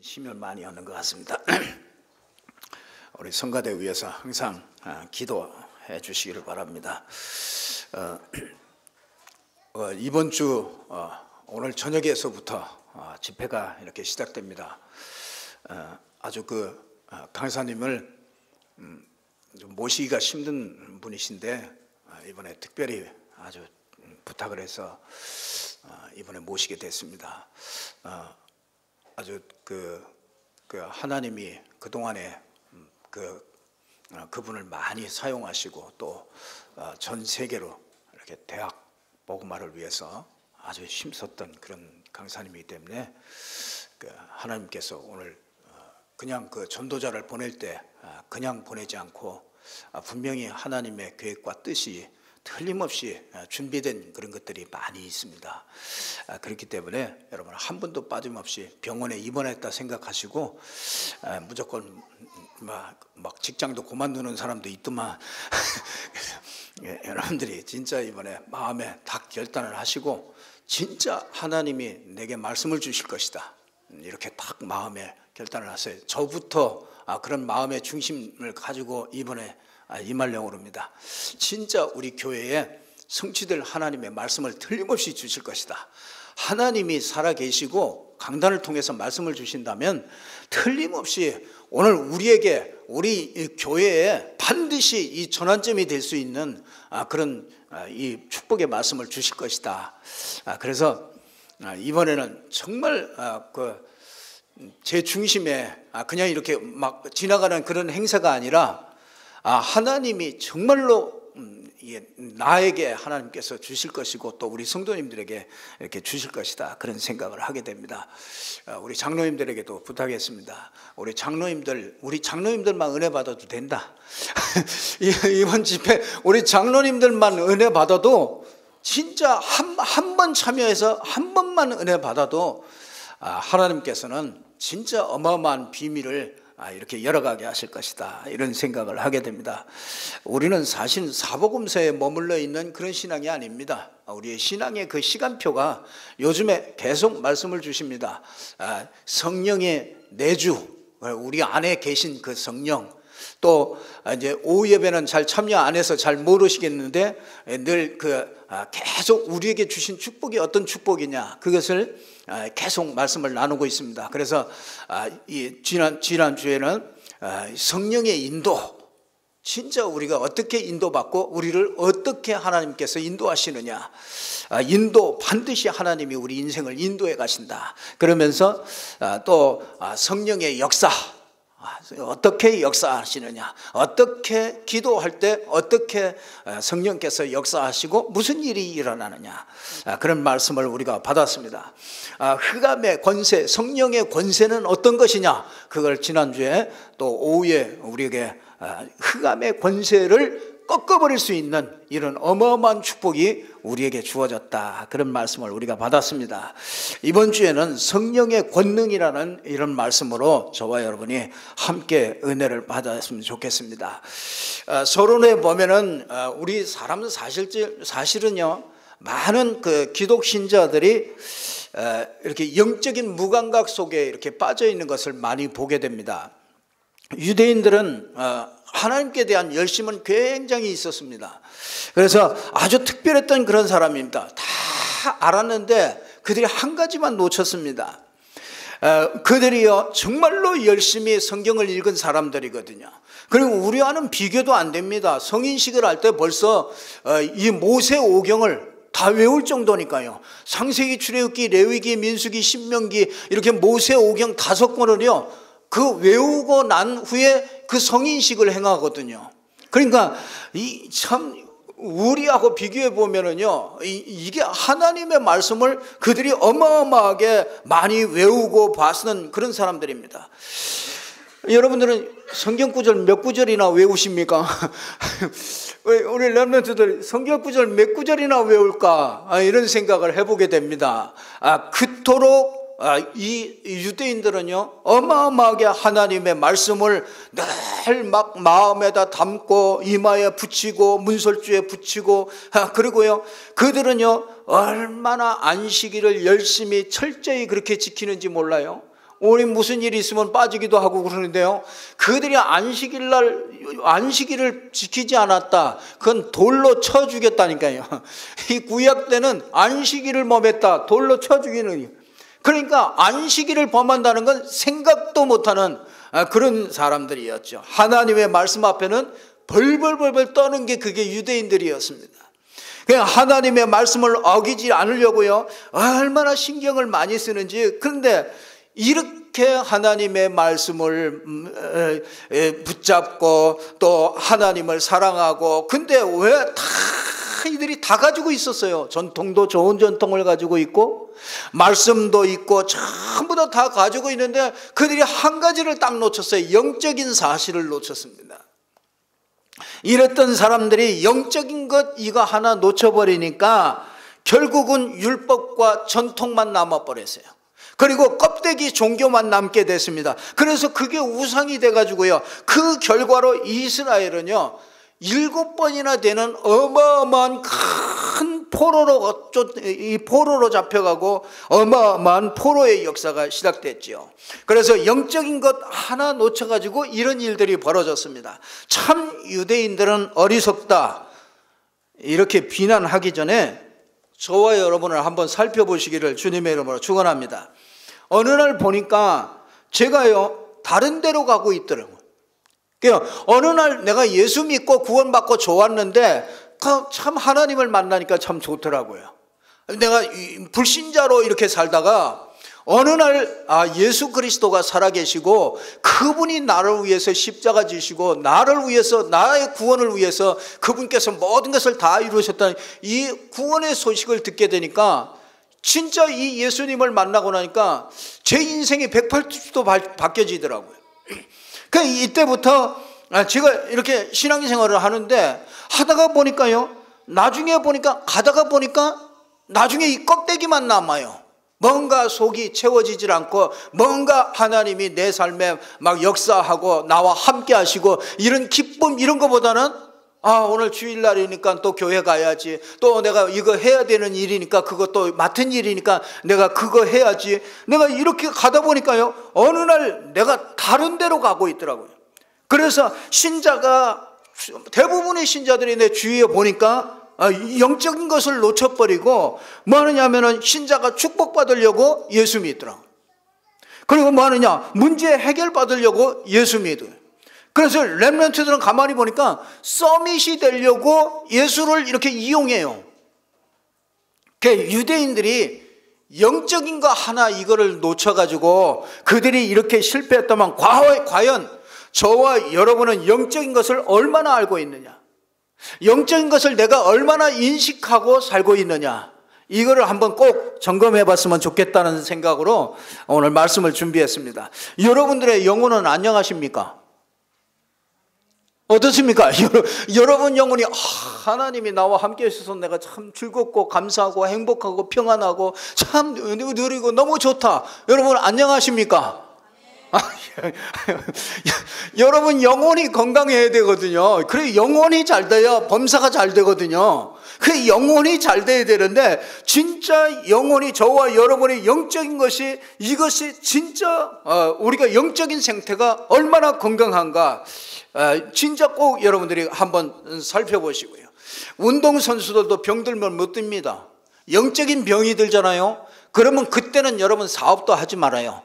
심혈 많이 하는 것 같습니다. 우리 성가대 위해서 항상 기도해 주시기를 바랍니다. 이번 주 오늘 저녁에서부터 집회가 이렇게 시작됩니다. 아주 강사님을 좀 모시기가 힘든 분이신데 이번에 특별히 아주 부탁을 해서 이번에 모시게 됐습니다. 아주 하나님이 그 동안에 그분을 많이 사용하시고 또 전 세계로 이렇게 대학 복음화를 위해서 아주 힘썼던 그런 강사님이기 때문에 하나님께서 오늘 그냥 전도자를 보낼 때 그냥 보내지 않고 분명히 하나님의 계획과 뜻이 틀림없이 준비된 그런 것들이 많이 있습니다. 그렇기 때문에 여러분 한 분도 빠짐없이 병원에 입원했다 생각하시고 무조건 막 직장도 그만두는 사람도 있더만 여러분들이 진짜 이번에 마음에 딱 결단을 하시고 진짜 하나님이 내게 말씀을 주실 것이다 이렇게 딱 마음에 결단을 하세요. 저부터 그런 마음의 중심을 가지고 이번에 임하려고 합니다. 진짜 우리 교회에 성취될 하나님의 말씀을 틀림없이 주실 것이다. 하나님이 살아계시고 강단을 통해서 말씀을 주신다면 틀림없이 오늘 우리에게 우리 교회에 반드시 이 전환점이 될 수 있는 그런 이 축복의 말씀을 주실 것이다. 그래서 이번에는 정말 제 중심에 그냥 이렇게 막 지나가는 그런 행사가 아니라 하나님이 정말로 나에게 하나님께서 주실 것이고 또 우리 성도님들에게 이렇게 주실 것이다 그런 생각을 하게 됩니다. 우리 장로님들에게도 부탁했습니다. 우리 장로님들만 은혜 받아도 된다. 이번 집회 우리 장로님들만 은혜 받아도 진짜 한 번 참여해서 한 번만 은혜 받아도 하나님께서는 진짜 어마어마한 비밀을 이렇게 열어가게 하실 것이다 이런 생각을 하게 됩니다. 우리는 사실 사복음서에 머물러 있는 그런 신앙이 아닙니다. 우리의 신앙의 그 시간표가 요즘에 계속 말씀을 주십니다. 성령의 내주, 우리 안에 계신 그 성령, 또 이제 오후 예배는 잘 참여 안 해서 잘 모르시겠는데 늘 계속 우리에게 주신 축복이 어떤 축복이냐 그것을 계속 말씀을 나누고 있습니다. 그래서 지난주에는 성령의 인도, 진짜 우리가 어떻게 인도받고 우리를 어떻게 하나님께서 인도하시느냐, 인도 반드시 하나님이 우리 인생을 인도해 가신다. 그러면서 또 성령의 역사, 어떻게 역사하시느냐, 어떻게 기도할 때 어떻게 성령께서 역사하시고 무슨 일이 일어나느냐, 그런 말씀을 우리가 받았습니다. 흑암의 권세, 성령의 권세는 어떤 것이냐, 그걸 지난주에 또 오후에 우리에게 흑암의 권세를 꺾어버릴 수 있는 이런 어마어마한 축복이 우리에게 주어졌다 그런 말씀을 우리가 받았습니다. 이번 주에는 성령의 권능이라는 이런 말씀으로 저와 여러분이 함께 은혜를 받았으면 좋겠습니다. 서론에 보면은 우리 사람은 사실은요 많은 기독 신자들이 이렇게 영적인 무감각 속에 이렇게 빠져 있는 것을 많이 보게 됩니다. 유대인들은 하나님께 대한 열심은 굉장히 있었습니다. 그래서 아주 특별했던 그런 사람입니다. 다 알았는데 그들이 한 가지만 놓쳤습니다. 그들이요 정말로 열심히 성경을 읽은 사람들이거든요. 그리고 우리와는 비교도 안 됩니다. 성인식을 할 때 벌써 이 모세 오경을 다 외울 정도니까요. 창세기, 출애굽기, 레위기, 민수기, 신명기 이렇게 모세 오경 5권을요 외우고 난 후에 그 성인식을 행하거든요. 그러니까 참 우리하고 비교해 보면은요 이게 하나님의 말씀을 그들이 어마어마하게 많이 외우고 봤는 그런 사람들입니다. 여러분들은 성경 구절 몇 구절이나 외우십니까? 우리 렘넌트들 성경 구절 몇 구절이나 외울까? 이런 생각을 해보게 됩니다. 그토록 이 유대인들은요 어마어마하게 하나님의 말씀을 늘 막 마음에다 담고 이마에 붙이고 문설주에 붙이고 그리고요 그들은요 얼마나 안식일을 열심히 철저히 그렇게 지키는지 몰라요. 우리 무슨 일이 있으면 빠지기도 하고 그러는데요, 그들이 안식일을 지키지 않았다, 그건 돌로 쳐 죽였다니까요. 이 구약 때는 안식일을 범했다, 돌로 쳐 죽이는, 그러니까 안식일을 범한다는 건 생각도 못하는 그런 사람들이었죠. 하나님의 말씀 앞에는 벌벌벌벌 떠는 게 그게 유대인들이었습니다. 그냥 하나님의 말씀을 어기지 않으려고요, 얼마나 신경을 많이 쓰는지. 그런데 이렇게 하나님의 말씀을 붙잡고 또 하나님을 사랑하고, 근데 왜 다 이들이 다 가지고 있었어요. 전통도 좋은 전통을 가지고 있고 말씀도 있고 전부 다 가지고 있는데 그들이 한 가지를 딱 놓쳤어요. 영적인 사실을 놓쳤습니다. 이랬던 사람들이 영적인 것 이거 하나 놓쳐버리니까 결국은 율법과 전통만 남아버렸어요. 그리고 껍데기 종교만 남게 됐습니다. 그래서 그게 우상이 돼가지고요, 그 결과로 이스라엘은요 7번이나 되는 어마어마한 큰 포로로 잡혀가고 어마어마한 포로의 역사가 시작됐죠. 그래서 영적인 것 하나 놓쳐가지고 이런 일들이 벌어졌습니다. 참 유대인들은 어리석다, 이렇게 비난하기 전에 저와 여러분을 한번 살펴보시기를 주님의 이름으로 축원합니다. 어느 날 보니까 제가요 다른 데로 가고 있더라고요. 어느 날 내가 예수 믿고 구원받고 좋았는데 참 하나님을 만나니까 참 좋더라고요. 내가 불신자로 이렇게 살다가 어느 날 예수 그리스도가 살아계시고 그분이 나를 위해서 십자가 지시고 나를 위해서, 나의 구원을 위해서 그분께서 모든 것을 다 이루셨다는 이 구원의 소식을 듣게 되니까 진짜 이 예수님을 만나고 나니까 제 인생이 180도 바뀌어지더라고요. 이때부터 제가 이렇게 신앙생활을 하는데 하다가 보니까요, 가다가 보니까 나중에 이 껍데기만 남아요. 뭔가 속이 채워지질 않고 뭔가 하나님이 내 삶에 막 역사하고 나와 함께 하시고 이런 기쁨, 이런 것보다는 오늘 주일날이니까 또 교회 가야지, 또 내가 이거 해야 되는 일이니까 그것도 맡은 일이니까 내가 그거 해야지, 내가 이렇게 가다 보니까요 어느 날 내가 다른 데로 가고 있더라고요. 그래서 대부분의 신자들이 내 주위에 보니까 영적인 것을 놓쳐버리고 뭐 하느냐면은 신자가 축복받으려고 예수 믿더라고요. 그리고 뭐 하느냐, 문제 해결받으려고 예수 믿어요. 그래서 렘넌트들은 가만히 보니까 서밋이 되려고 예수를 이렇게 이용해요. 유대인들이 영적인 거 하나 이거를 놓쳐가지고 그들이 이렇게 실패했다면 과연 저와 여러분은 영적인 것을 얼마나 알고 있느냐, 영적인 것을 내가 얼마나 인식하고 살고 있느냐, 이거를 한번 꼭 점검해 봤으면 좋겠다는 생각으로 오늘 말씀을 준비했습니다. 여러분들의 영혼은 안녕하십니까? 어떻습니까? 여러분 영혼이 하나님이 나와 함께 하셔서 내가 참 즐겁고 감사하고 행복하고 평안하고 참 누리고 너무 좋다. 여러분 안녕하십니까? 여러분 영혼이 건강해야 되거든요. 그래 영혼이 잘 돼야 범사가 잘 되거든요. 그 영혼이 잘 돼야 되는데 진짜 영혼이, 저와 여러분의 영적인 것이, 이것이 진짜 우리가 영적인 생태가 얼마나 건강한가 진짜 꼭 여러분들이 한번 살펴보시고요. 운동선수들도 병들면 못 듭니다. 영적인 병이 들잖아요. 그러면 그때는 여러분 사업도 하지 말아요.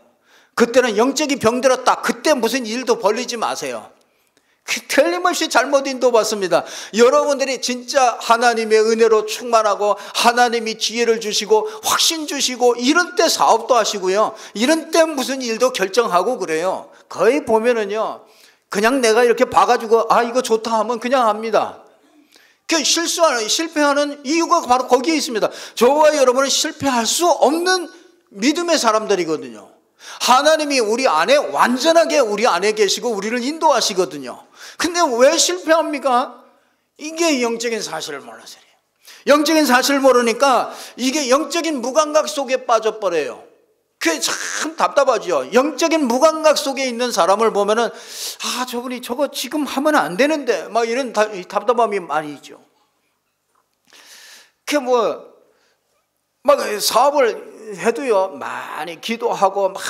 그때는 영적인 병 들었다, 그때 무슨 일도 벌리지 마세요. 틀림없이 잘못 인도받습니다. 여러분들이 진짜 하나님의 은혜로 충만하고 하나님이 지혜를 주시고 확신 주시고 이런 때 사업도 하시고요, 이런 때 무슨 일도 결정하고 그래요. 거의 보면은요 그냥 내가 이렇게 봐가지고 이거 좋다 하면 그냥 합니다. 실패하는 이유가 바로 거기에 있습니다. 저와 여러분은 실패할 수 없는 믿음의 사람들이거든요. 하나님이 우리 안에 완전하게 우리 안에 계시고 우리를 인도하시거든요. 근데 왜 실패합니까? 이게 영적인 사실을 몰라서요. 영적인 사실을 모르니까 이게 영적인 무감각 속에 빠져버려요. 그게 참 답답하죠. 영적인 무감각 속에 있는 사람을 보면은 저분이 저거 지금 하면 안 되는데 막 이런 답답함이 많이 있죠. 막 사업을 해도요, 많이 기도하고 막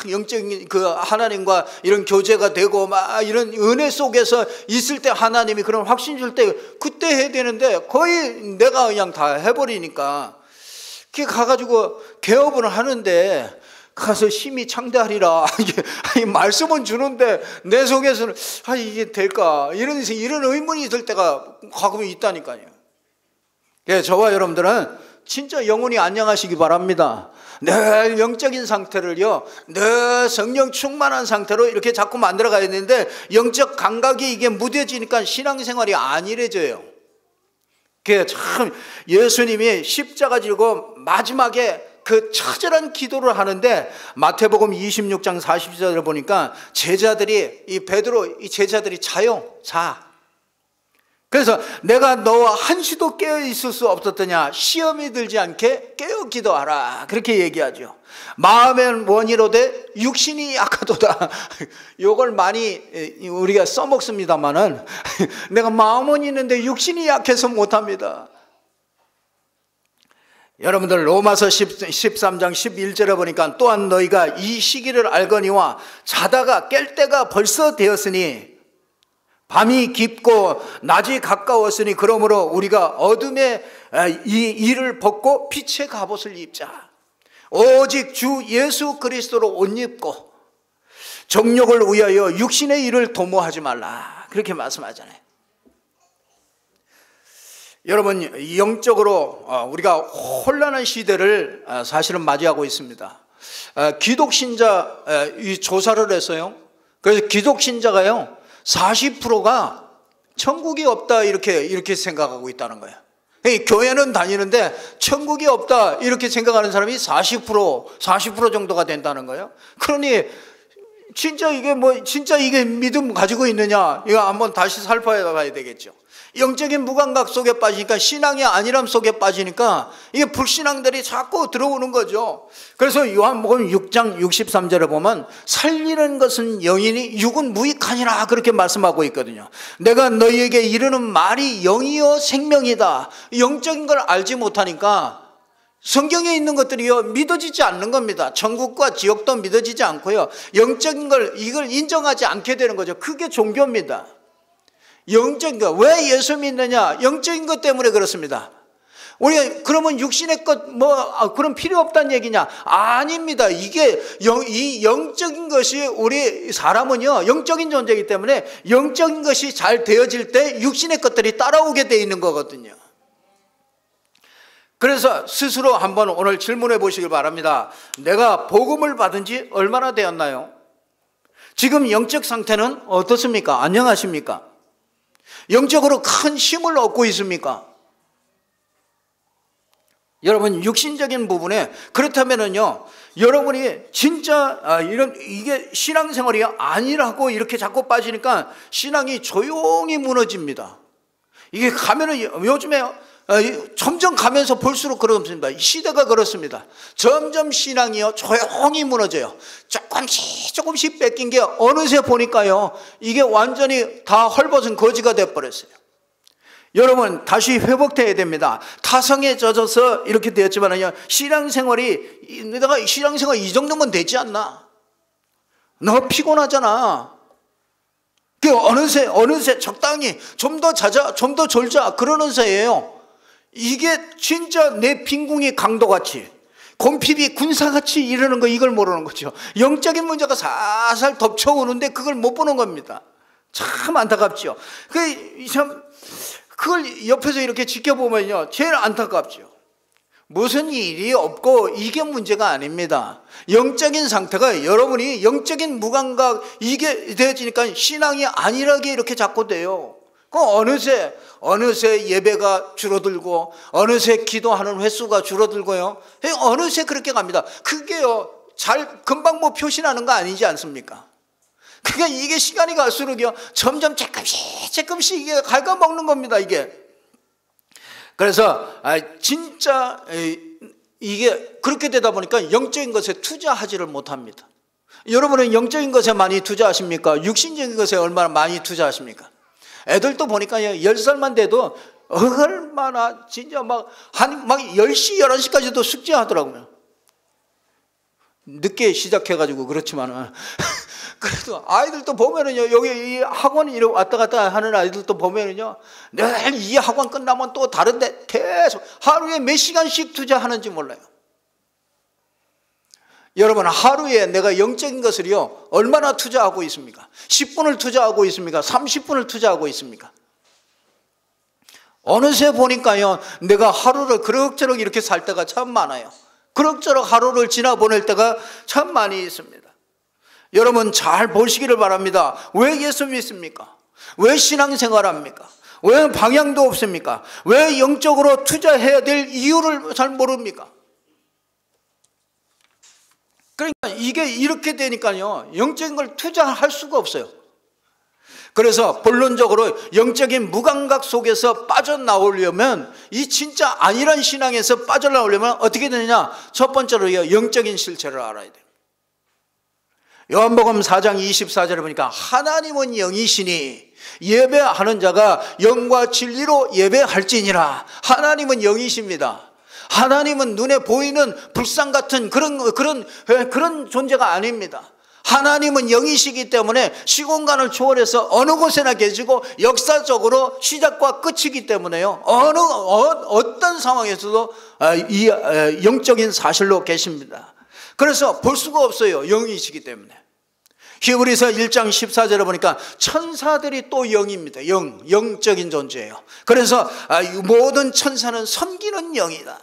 영적인 그 하나님과 이런 교제가 되고 막 이런 은혜 속에서 있을 때 하나님이 그런 확신 줄 때 그때 해야 되는데 거의 내가 그냥 다 해버리니까 그게 가가지고 개업을 하는데 가서 심히 창대하리라. 이게 말씀은 주는데 내 속에서는 이게 될까? 이런 의문이 있을 때가 가끔 있다니까요. 그래서 저와 여러분들은 진짜 영혼이 안녕하시기 바랍니다. 늘 영적인 상태를요, 늘 성령 충만한 상태로 이렇게 자꾸 만들어 가야 되는데 영적 감각이 이게 무뎌지니까 신앙생활이 안일해져요. 그게 참 예수님이 십자가 지고 마지막에 그 처절한 기도를 하는데 마태복음 26장 40절을 보니까 제자들이 이 제자들이 자. 그래서 내가 너와 한시도 깨어 있을 수 없었더냐, 시험이 들지 않게 깨어 기도하라, 그렇게 얘기하죠. 마음의 원이로되 육신이 약하도다. 이걸 많이 우리가 써먹습니다만은 내가 마음은 있는데 육신이 약해서 못합니다. 여러분들 로마서 13장 11절에 보니까 또한 너희가 이 시기를 알거니와 자다가 깰 때가 벌써 되었으니 밤이 깊고 낮이 가까웠으니 그러므로 우리가 어둠의 이 일을 벗고 빛의 갑옷을 입자. 오직 주 예수 그리스도로 옷 입고 정욕을 위하여 육신의 일을 도모하지 말라, 그렇게 말씀하잖아요. 여러분, 영적으로 우리가 혼란한 시대를 사실은 맞이하고 있습니다. 기독신자 이 조사를 했어요. 그래서 기독신자가요 40%가 천국이 없다 이렇게 생각하고 있다는 거예요. 교회는 다니는데 천국이 없다 이렇게 생각하는 사람이 40% 정도가 된다는 거예요. 그러니 진짜 이게 믿음 가지고 있느냐, 이거 한번 다시 살펴봐야 되겠죠. 영적인 무감각 속에 빠지니까, 신앙의 안일함 속에 빠지니까 이게 불신앙들이 자꾸 들어오는 거죠. 그래서 요한복음 6장 63절에 보면 살리는 것은 영이니 육은 무익하니라, 그렇게 말씀하고 있거든요. 내가 너희에게 이르는 말이 영이요 생명이다. 영적인 걸 알지 못하니까 성경에 있는 것들이요 믿어지지 않는 겁니다. 천국과 지옥도 믿어지지 않고요, 영적인 걸 이걸 인정하지 않게 되는 거죠. 그게 종교입니다. 영적인 것, 왜 예수 믿느냐? 영적인 것 때문에 그렇습니다. 우리가 그러면 육신의 것 그럼 필요 없다는 얘기냐? 아닙니다. 이게 이 영적인 것이, 우리 사람은요 영적인 존재이기 때문에 영적인 것이 잘 되어질 때 육신의 것들이 따라오게 돼 있는 거거든요. 그래서 스스로 한번 오늘 질문해 보시길 바랍니다. 내가 복음을 받은 지 얼마나 되었나요? 지금 영적 상태는 어떻습니까? 안녕하십니까? 영적으로 큰 힘을 얻고 있습니까? 여러분, 육신적인 부분에 그렇다면은요, 여러분이 진짜 이게 신앙생활이 아니라고 이렇게 자꾸 빠지니까 신앙이 조용히 무너집니다. 이게 가면은 요즘에 점점 가면서 볼수록 그렇습니다. 시대가 그렇습니다. 점점 신앙이요 조용히 무너져요. 조금씩 뺏긴 게 어느새 보니까요 이게 완전히 다 헐벗은 거지가 돼버렸어요. 여러분, 다시 회복돼야 됩니다. 타성에 젖어서 이렇게 되었지만요, 내가 신앙생활 이 정도면 되지 않나? 너무 피곤하잖아. 어느새 적당히 좀 더 자자, 좀 더 졸자 그러는 사이에요. 이게 진짜 내 빈궁이 강도같이, 곰핍이 군사같이 이러는 거, 이걸 모르는 거죠. 영적인 문제가 살살 덮쳐오는데 그걸 못 보는 겁니다. 참 안타깝죠. 그걸 옆에서 이렇게 지켜보면요 제일 안타깝죠. 무슨 일이 없고 이게 문제가 아닙니다. 영적인 상태가, 여러분이 영적인 무감각 이게 되어지니까 신앙이 안일하게 이렇게 자꾸 돼요. 어느새 예배가 줄어들고 어느새 기도하는 횟수가 줄어들고요, 어느새 그렇게 갑니다. 그게요 금방 표시나는 거 아니지 않습니까? 그러니까 이게 시간이 갈수록요 점점 조금씩 이게 갉아먹는 겁니다, 이게. 그래서 진짜 이게 그렇게 되다 보니까 영적인 것에 투자하지를 못합니다. 여러분은 영적인 것에 많이 투자하십니까? 육신적인 것에 얼마나 많이 투자하십니까? 애들도 보니까요 10살만 돼도 얼마나 진짜 막 10시 11시까지도 숙제하더라고요. 늦게 시작해가지고 그렇지만은 그래도 아이들도 보면은요, 여기 이 학원 이렇게 왔다 갔다 하는 아이들도 보면은요, 늘 이 학원 끝나면 또 다른데 계속 하루에 몇 시간씩 투자하는지 몰라요. 여러분, 하루에 내가 영적인 것을요, 얼마나 투자하고 있습니까? 10분을 투자하고 있습니까? 30분을 투자하고 있습니까? 어느새 보니까요, 내가 하루를 그럭저럭 이렇게 살 때가 참 많아요. 그럭저럭 하루를 지나보낼 때가 참 많이 있습니다. 여러분, 잘 보시기를 바랍니다. 왜 예수 믿습니까? 왜 신앙생활 합니까? 왜 방향도 없습니까? 왜 영적으로 투자해야 될 이유를 잘 모릅니까? 그러니까 이게 이렇게 되니까요, 영적인 걸 투자할 수가 없어요. 그래서 본론적으로 영적인 무감각 속에서 빠져나오려면, 이 진짜 아니란 신앙에서 빠져나오려면 어떻게 되느냐? 첫 번째로 영적인 실체를 알아야 돼요. 요한복음 4장 24절에 보니까 하나님은 영이시니 예배하는 자가 영과 진리로 예배할지니라. 하나님은 영이십니다. 하나님은 눈에 보이는 불상 같은 그런 존재가 아닙니다. 하나님은 영이시기 때문에 시공간을 초월해서 어느 곳에나 계시고 역사적으로 시작과 끝이기 때문에요, 어떤 상황에서도 이 영적인 사실로 계십니다. 그래서 볼 수가 없어요, 영이시기 때문에. 히브리서 1장 14절에 보니까 천사들이 또 영입니다. 영적인 존재예요. 그래서 모든 천사는 섬기는 영이다.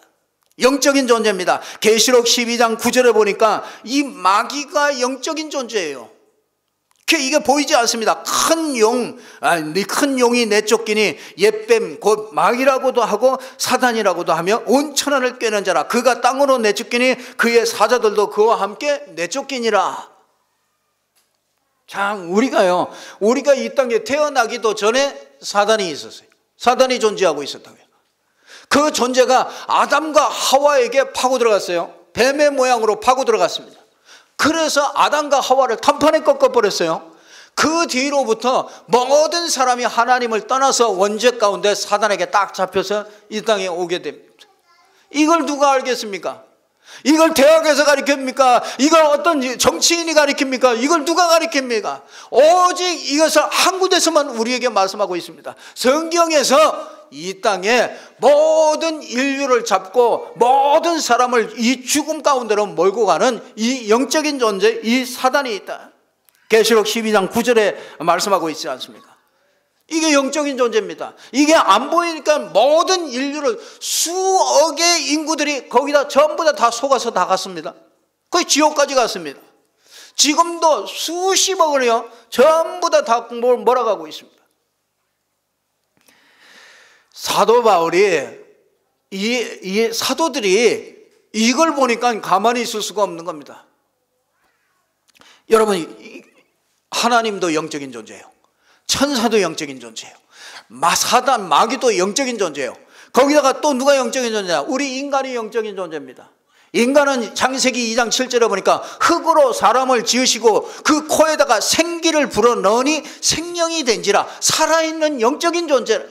영적인 존재입니다. 계시록 12장 9절에 보니까 이 마귀가 영적인 존재예요. 이게 보이지 않습니다. 큰 용이 내쫓기니 옛뱀 곧 마귀라고도 하고 사단이라고도 하며 온 천하를 꿰는 자라. 그가 땅으로 내쫓기니 그의 사자들도 그와 함께 내쫓기니라. 참, 우리가 이 땅에 태어나기도 전에 사단이 있었어요. 사단이 존재하고 있었다고요. 그 존재가 아담과 하와에게 파고 들어갔어요. 뱀의 모양으로 파고 들어갔습니다. 그래서 아담과 하와를 단판에 꺾어버렸어요. 그 뒤로부터 모든 사람이 하나님을 떠나서 원죄 가운데 사단에게 딱 잡혀서 이 땅에 오게 됩니다. 이걸 누가 알겠습니까? 이걸 대학에서 가르칩니까? 이걸 어떤 정치인이 가르칩니까? 이걸 누가 가르칩니까? 오직 이것을 한 군데서만 우리에게 말씀하고 있습니다. 성경에서 이 땅에 모든 인류를 잡고 모든 사람을 이 죽음 가운데로 몰고 가는 이 영적인 존재, 이 사단이 있다. 계시록 12장 9절에 말씀하고 있지 않습니까? 이게 영적인 존재입니다. 이게 안 보이니까 모든 인류를 수억의 인구들이 거기다 전부 다 속아서 다 갔습니다. 거의 지옥까지 갔습니다. 지금도 수십억을요 전부 다 몰아가고 있습니다. 사도 바울이 이 사도들이 이걸 보니까 가만히 있을 수가 없는 겁니다. 여러분, 하나님도 영적인 존재예요. 천사도 영적인 존재예요. 사단, 마귀도 영적인 존재예요. 거기다가 또 누가 영적인 존재냐? 우리 인간이 영적인 존재입니다. 인간은 창세기 2장 7절에 보니까 흑으로 사람을 지으시고 그 코에다가 생기를 불어넣으니 생명이 된지라. 살아있는 영적인 존재.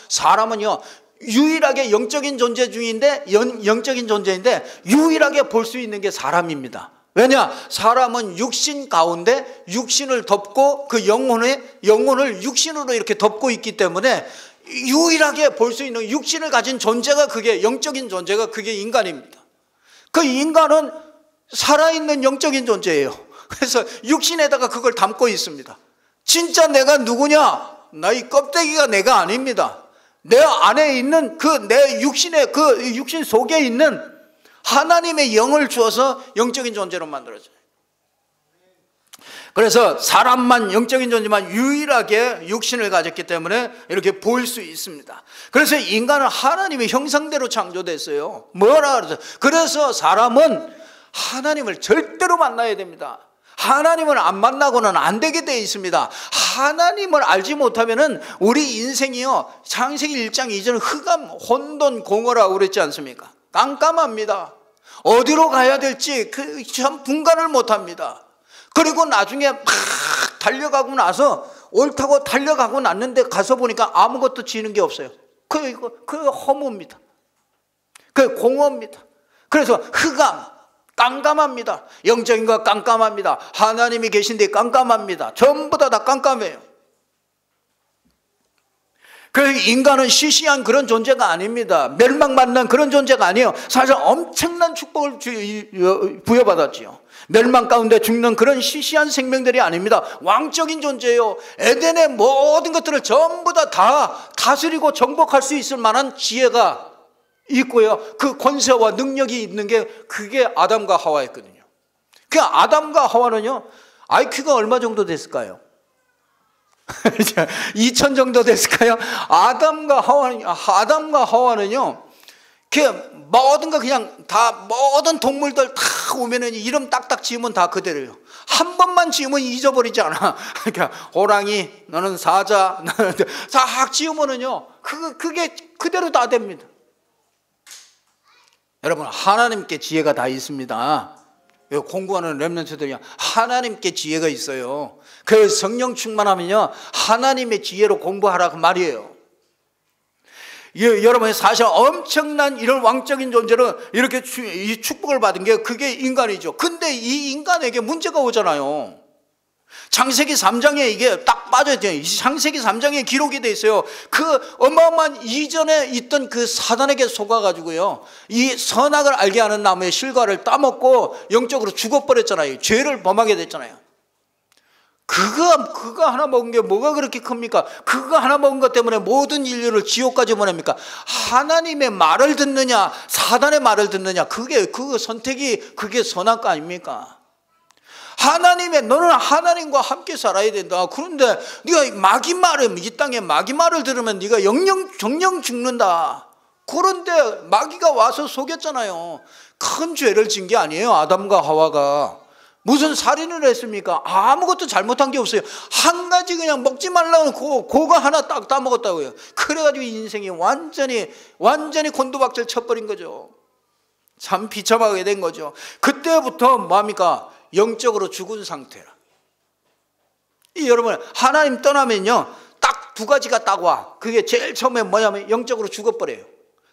사람은요 유일하게 영적인 존재 중인데 영적인 존재인데 유일하게 볼 수 있는 게 사람입니다. 왜냐? 사람은 육신 가운데 육신을 덮고 그 영혼을 육신으로 이렇게 덮고 있기 때문에 유일하게 볼 수 있는 육신을 가진 존재가, 그게 영적인 존재가, 그게 인간입니다. 그 인간은 살아있는 영적인 존재예요. 그래서 육신에다가 그걸 담고 있습니다. 진짜 내가 누구냐? 나 이 껍데기가 내가 아닙니다. 내 안에 있는 내 육신의 육신 속에 있는 하나님의 영을 주어서 영적인 존재로 만들어져요. 그래서 사람만 영적인 존재만 유일하게 육신을 가졌기 때문에 이렇게 보일 수 있습니다. 그래서 인간은 하나님의 형상대로 창조됐어요. 뭐라 그러죠? 그래서 사람은 하나님을 절대로 만나야 됩니다. 하나님을 안 만나고는 안 되게 되어 있습니다. 하나님을 알지 못하면은 우리 인생이요, 창세기 1장 2절 흑암, 혼돈, 공허라고 그랬지 않습니까? 깜깜합니다. 어디로 가야 될지 참 분간을 못합니다. 그리고 나중에 막 달려가고 나서 옳다고 달려가고 났는데 가서 보니까 아무것도 지는 게 없어요. 그 허무입니다. 그 공허입니다. 그래서 흑암, 깜깜합니다. 영적인 거 깜깜합니다. 하나님이 계신데 깜깜합니다. 전부 다 깜깜해요. 그래서 인간은 시시한 그런 존재가 아닙니다. 멸망받는 그런 존재가 아니에요. 사실 엄청난 축복을 부여받았지요. 멸망 가운데 죽는 그런 시시한 생명들이 아닙니다. 왕적인 존재예요. 에덴의 모든 것들을 전부 다 다스리고 정복할 수 있을 만한 지혜가 있고요. 그 권세와 능력이 있는 게 그게 아담과 하와였거든요. 그 아담과 하와는요, IQ가 얼마 정도 됐을까요? 2000 정도 됐을까요? 아담과 하와는요, 그 모든 거 그냥 다 모든 동물들 다 오면은 이름 딱딱 지으면 다 그대로예요. 한 번만 지으면 잊어버리지 않아. 그러니까 호랑이, 너는 사자, 너는 싹 지으면은요, 그게 그대로 다 됩니다. 여러분, 하나님께 지혜가 다 있습니다. 공부하는 렘넌트들이 하나님께 지혜가 있어요. 그래서 성령 충만하면요, 하나님의 지혜로 공부하라 그 말이에요. 여러분, 사실 엄청난 이런 왕적인 존재로 이렇게 이 축복을 받은 게 그게 인간이죠. 근데 이 인간에게 문제가 오잖아요. 창세기 3장에 이게 딱 빠져있죠. 창세기 3장에 기록이 돼 있어요. 그 어마어마한 이전에 있던 그 사단에게 속아가지고요, 이 선악을 알게 하는 나무의 실과를 따먹고 영적으로 죽어버렸잖아요. 죄를 범하게 됐잖아요. 그거 하나 먹은 게 뭐가 그렇게 큽니까? 그거 하나 먹은 것 때문에 모든 인류를 지옥까지 보냅니까? 하나님의 말을 듣느냐, 사단의 말을 듣느냐, 그 선택이 그게 선악 아닙니까? 너는 하나님과 함께 살아야 된다. 그런데 네가 마귀 말을, 이 땅에 마귀 말을 들으면 네가 정령 죽는다. 그런데 마귀가 와서 속였잖아요. 큰 죄를 진 게 아니에요. 아담과 하와가 무슨 살인을 했습니까? 아무것도 잘못한 게 없어요. 한 가지 그냥 먹지 말라고 그거 하나 딱 따먹었다고요. 그래가지고 인생이 완전히 곤두박질 쳐버린 거죠. 참 비참하게 된 거죠. 그때부터 뭐합니까? 영적으로 죽은 상태라. 여러분, 하나님 떠나면요, 딱 두 가지가 딱 와. 그게 제일 처음에 뭐냐면 영적으로 죽어버려요.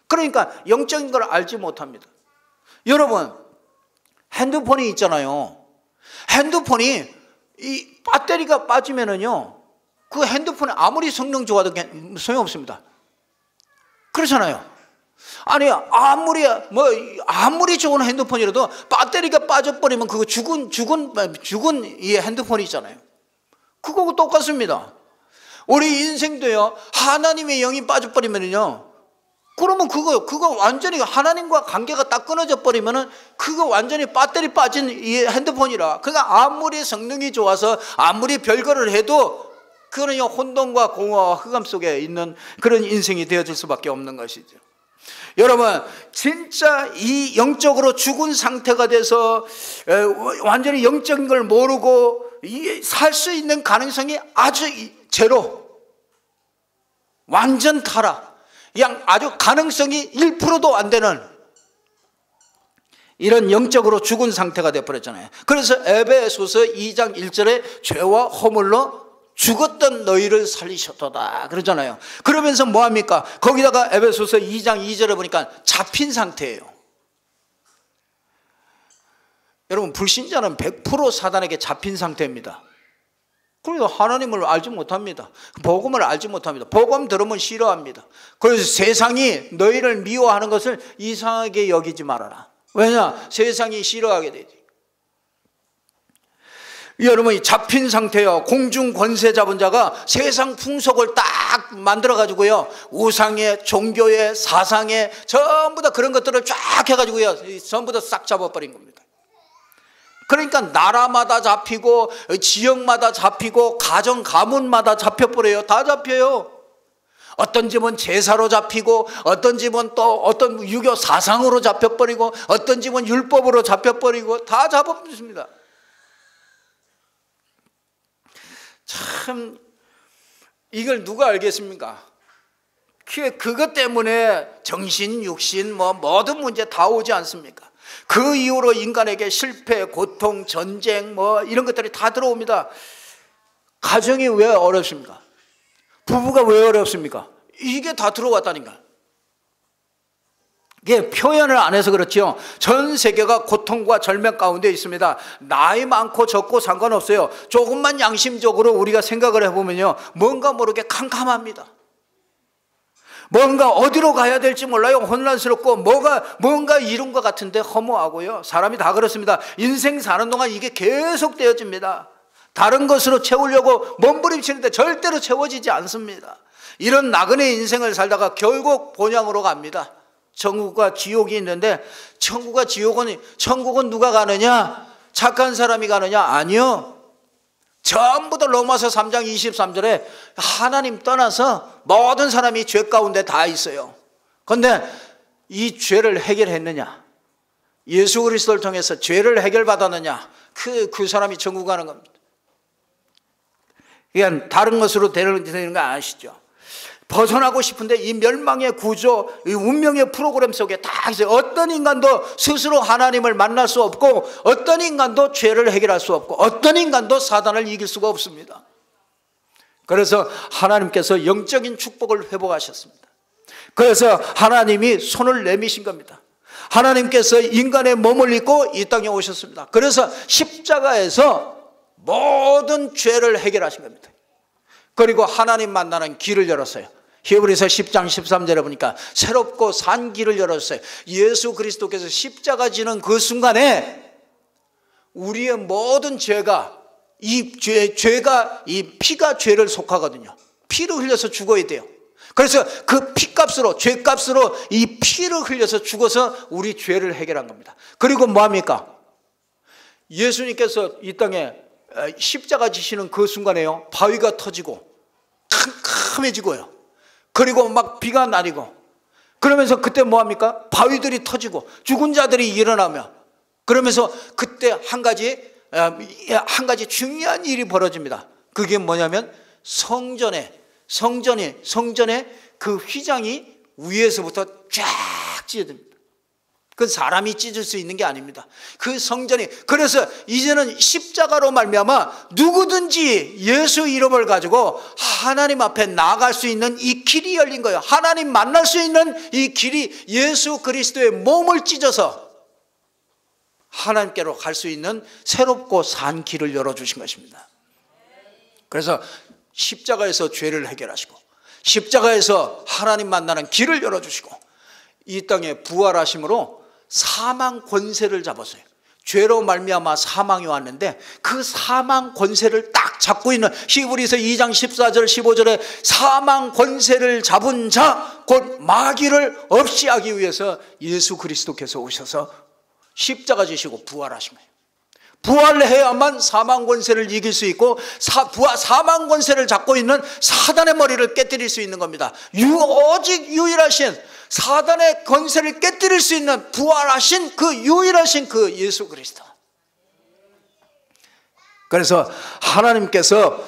그러니까 영적인 걸 알지 못합니다. 여러분, 핸드폰이 있잖아요. 핸드폰이 이 배터리가 빠지면은요, 그 핸드폰에 아무리 성능 좋아도 소용없습니다. 그렇잖아요. 아니, 아무리 좋은 핸드폰이라도 배터리가 빠져버리면 그거 죽은 이 핸드폰이 있잖아요. 그거하고 똑같습니다. 우리 인생도요, 하나님의 영이 빠져버리면요, 그러면 그거 완전히 하나님과 관계가 딱 끊어져 버리면은 그거 완전히 배터리 빠진 이 핸드폰이라. 그러니까 아무리 성능이 좋아서 아무리 별거를 해도 그거는 혼돈과 공허와 흑암 속에 있는 그런 인생이 되어질 수밖에 없는 것이죠. 여러분, 진짜 이 영적으로 죽은 상태가 돼서 완전히 영적인 걸 모르고 살 수 있는 가능성이 아주 제로, 완전 타락, 그냥 아주 가능성이 1%도 안 되는 이런 영적으로 죽은 상태가 되어버렸잖아요. 그래서 에베소서 2장 1절에 죄와 허물로 죽었던 너희를 살리셨도다 그러잖아요. 그러면서 뭐합니까? 거기다가 에베소서 2장 2절에 보니까 잡힌 상태예요. 여러분, 불신자는 100% 사단에게 잡힌 상태입니다. 그래도 하나님을 알지 못합니다. 복음을 알지 못합니다. 복음 들으면 싫어합니다. 그래서 세상이 너희를 미워하는 것을 이상하게 여기지 말아라. 왜냐? 세상이 싫어하게 되지. 여러분이 잡힌 상태요. 공중 권세 잡은 자가 세상 풍속을 딱 만들어 가지고요, 우상에, 종교에, 사상에 전부 다 그런 것들을 쫙 해가지고요, 전부 다 싹 잡아버린 겁니다. 그러니까 나라마다 잡히고 지역마다 잡히고 가정 가문마다 잡혀버려요. 다 잡혀요. 어떤 집은 제사로 잡히고, 어떤 집은 또 어떤 유교 사상으로 잡혀버리고, 어떤 집은 율법으로 잡혀버리고, 다 잡아버립니다. 참, 이걸 누가 알겠습니까? 그것 때문에 정신, 육신, 모든 문제 다 오지 않습니까? 그 이후로 인간에게 실패, 고통, 전쟁, 이런 것들이 다 들어옵니다. 가정이 왜 어렵습니까? 부부가 왜 어렵습니까? 이게 다 들어왔다니까. 이게 표현을 안 해서 그렇지요. 전 세계가 고통과 절망 가운데 있습니다. 나이 많고 적고 상관없어요. 조금만 양심적으로 우리가 생각을 해보면요, 뭔가 모르게 캄캄합니다. 뭔가 어디로 가야 될지 몰라요. 혼란스럽고 뭔가 이룬 것 같은데 허무하고요. 사람이 다 그렇습니다. 인생 사는 동안 이게 계속 되어집니다. 다른 것으로 채우려고 몸부림치는데 절대로 채워지지 않습니다. 이런 나그네 인생을 살다가 결국 본향으로 갑니다. 천국과 지옥이 있는데, 천국은 누가 가느냐? 착한 사람이 가느냐? 아니요. 전부 다 로마서 3장 23절에 하나님 떠나서 모든 사람이 죄 가운데 다 있어요. 그런데 이 죄를 해결했느냐? 예수 그리스도를 통해서 죄를 해결받았느냐? 그 사람이 천국 가는 겁니다. 그러니까 다른 것으로 되는 거 아시죠? 벗어나고 싶은데 이 멸망의 구조, 이 운명의 프로그램 속에 다 있어요. 어떤 인간도 스스로 하나님을 만날 수 없고, 어떤 인간도 죄를 해결할 수 없고, 어떤 인간도 사단을 이길 수가 없습니다. 그래서 하나님께서 영적인 축복을 회복하셨습니다. 그래서 하나님이 손을 내미신 겁니다. 하나님께서 인간의 몸을 입고 이 땅에 오셨습니다. 그래서 십자가에서 모든 죄를 해결하신 겁니다. 그리고 하나님 만나는 길을 열었어요. 히브리서 10장 13절에 보니까 새롭고 산 길을 열었어요. 예수 그리스도께서 십자가 지는 그 순간에 우리의 모든 죄가, 이 피가 죄를 속하거든요. 피를 흘려서 죽어야 돼요. 그래서 그 피값으로, 죄값으로 이 피를 흘려서 죽어서 우리 죄를 해결한 겁니다. 그리고 뭐합니까? 예수님께서 이 땅에 십자가 지시는 그 순간에요, 바위가 터지고 캄캄해지고요. 그리고 막 비가 내리고, 그러면서 그때 뭐합니까? 바위들이 터지고 죽은 자들이 일어나며, 그러면서 그때 한 가지 중요한 일이 벌어집니다. 그게 뭐냐면 성전에 그 휘장이 위에서부터 쫙 찢어집니다. 그 사람이 찢을 수 있는 게 아닙니다. 그 성전이, 그래서 이제는 십자가로 말미암아 누구든지 예수 이름을 가지고 하나님 앞에 나아갈 수 있는 이 길이 열린 거예요. 하나님 만날 수 있는 이 길이 예수 그리스도의 몸을 찢어서 하나님께로 갈 수 있는 새롭고 산 길을 열어주신 것입니다. 그래서 십자가에서 죄를 해결하시고, 십자가에서 하나님 만나는 길을 열어주시고, 이 땅에 부활하심으로 사망 권세를 잡았어요. 죄로 말미암아 사망이 왔는데 그 사망 권세를 딱 잡고 있는, 히브리서 2장 14절 15절에 사망 권세를 잡은 자 곧 마귀를 없이 하기 위해서 예수 그리스도께서 오셔서 십자가 지시고 부활하신 거예요. 부활해야만 사망 권세를 이길 수 있고, 사망 권세를 잡고 있는 사단의 머리를 깨뜨릴 수 있는 겁니다. 오직 유일하신, 사단의 권세를 깨뜨릴 수 있는 부활하신 그 유일하신 그 예수 그리스도. 그래서 하나님께서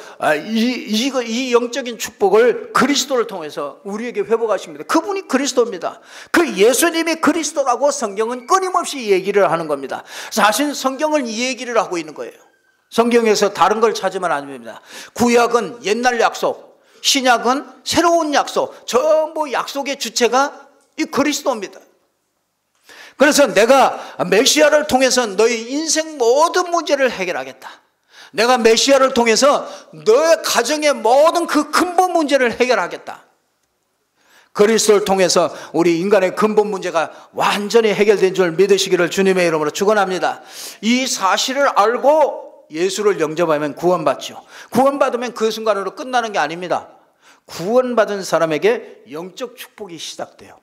이 영적인 축복을 그리스도를 통해서 우리에게 회복하십니다. 그분이 그리스도입니다. 그 예수님이 그리스도라고 성경은 끊임없이 얘기를 하는 겁니다. 사실 성경은 이 얘기를 하고 있는 거예요. 성경에서 다른 걸 찾으면 안 됩니다. 구약은 옛날 약속, 신약은 새로운 약속, 전부 약속의 주체가 이 그리스도입니다. 그래서 내가 메시아를 통해서 너희 인생 모든 문제를 해결하겠다. 내가 메시아를 통해서 너의 가정의 모든 그 근본 문제를 해결하겠다. 그리스도를 통해서 우리 인간의 근본 문제가 완전히 해결된 줄 믿으시기를 주님의 이름으로 축원합니다. 이 사실을 알고 예수를 영접하면 구원받죠. 구원받으면 그 순간으로 끝나는 게 아닙니다. 구원받은 사람에게 영적 축복이 시작돼요.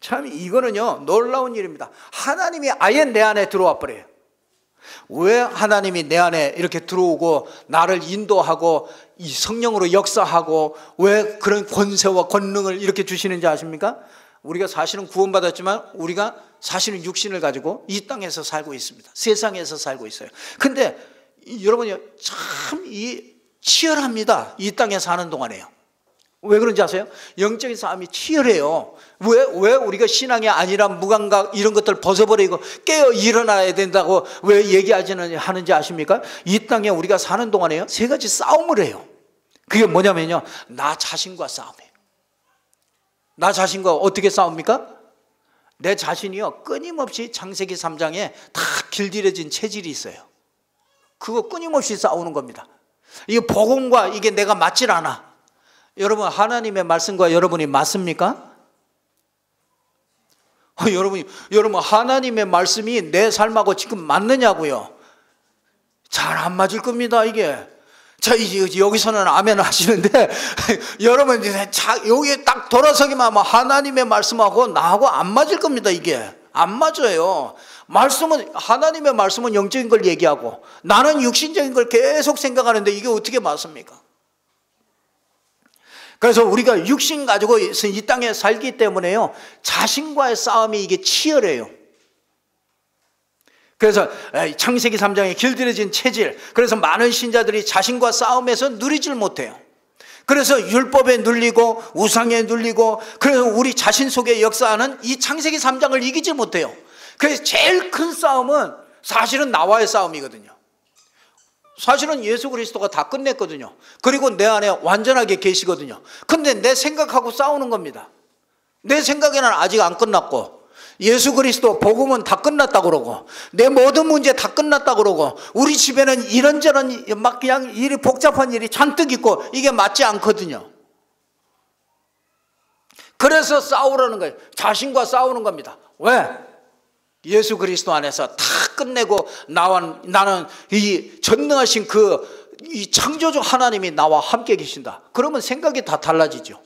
참 이거는요 놀라운 일입니다. 하나님이 아예 내 안에 들어와 버려요. 왜 하나님이 내 안에 이렇게 들어오고 나를 인도하고 이 성령으로 역사하고 왜 그런 권세와 권능을 이렇게 주시는지 아십니까? 우리가 사실은 구원받았지만 우리가 사실은 육신을 가지고 이 땅에서 살고 있습니다. 세상에서 살고 있어요. 근데 여러분이 참 치열합니다. 이 땅에 사는 동안에요. 왜 그런지 아세요? 영적인 싸움이 치열해요. 왜 우리가 신앙이 아니란 무감각 이런 것들 벗어버리고 깨어 일어나야 된다고 왜 하는지 아십니까? 이 땅에 우리가 사는 동안에요, 세 가지 싸움을 해요. 그게 뭐냐면요, 나 자신과 싸움이에요. 나 자신과 어떻게 싸웁니까? 내 자신이요 끊임없이 창세기 3장에 다 길들여진 체질이 있어요. 그거 끊임없이 싸우는 겁니다. 이 복음과 이게 내가 맞질 않아. 여러분, 하나님의 말씀과 여러분이 맞습니까? 여러분 하나님의 말씀이 내 삶하고 지금 맞느냐고요? 잘 안 맞을 겁니다, 이게. 자, 여기서는 아멘 하시는데, 여러분, 여기에 딱 돌아서기만 하면 하나님의 말씀하고 나하고 안 맞을 겁니다, 이게. 안 맞아요. 하나님의 말씀은 영적인 걸 얘기하고, 나는 육신적인 걸 계속 생각하는데 이게 어떻게 맞습니까? 그래서 우리가 육신 가지고 이 땅에 살기 때문에요, 자신과의 싸움이 이게 치열해요. 그래서 창세기 3장에 길들여진 체질, 그래서 많은 신자들이 자신과 싸움에서 누리질 못해요. 그래서 율법에 눌리고 우상에 눌리고, 그래서 우리 자신 속에 역사하는 이 창세기 3장을 이기지 못해요. 그래서 제일 큰 싸움은 사실은 나와의 싸움이거든요. 사실은 예수 그리스도가 다 끝냈거든요. 그리고 내 안에 완전하게 계시거든요. 근데 내 생각하고 싸우는 겁니다. 내 생각에는 아직 안 끝났고, 예수 그리스도 복음은 다 끝났다고 그러고, 내 모든 문제 다 끝났다고 그러고, 우리 집에는 이런저런 막 그냥 일이 복잡한 일이 잔뜩 있고, 이게 맞지 않거든요. 그래서 싸우라는 거예요. 자신과 싸우는 겁니다. 왜? 예수 그리스도 안에서 다 끝내고 나는 이 전능하신 이 창조주 하나님이 나와 함께 계신다. 그러면 생각이 다 달라지죠.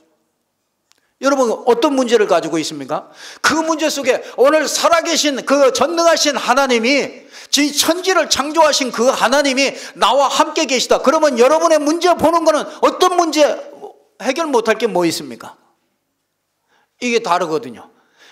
여러분, 어떤 문제를 가지고 있습니까? 그 문제 속에 오늘 살아계신 그 전능하신 하나님이, 이 천지를 창조하신 그 하나님이 나와 함께 계시다. 그러면 여러분의 문제 보는 거는 어떤 문제 해결 못할 게 뭐 있습니까? 이게 다르거든요.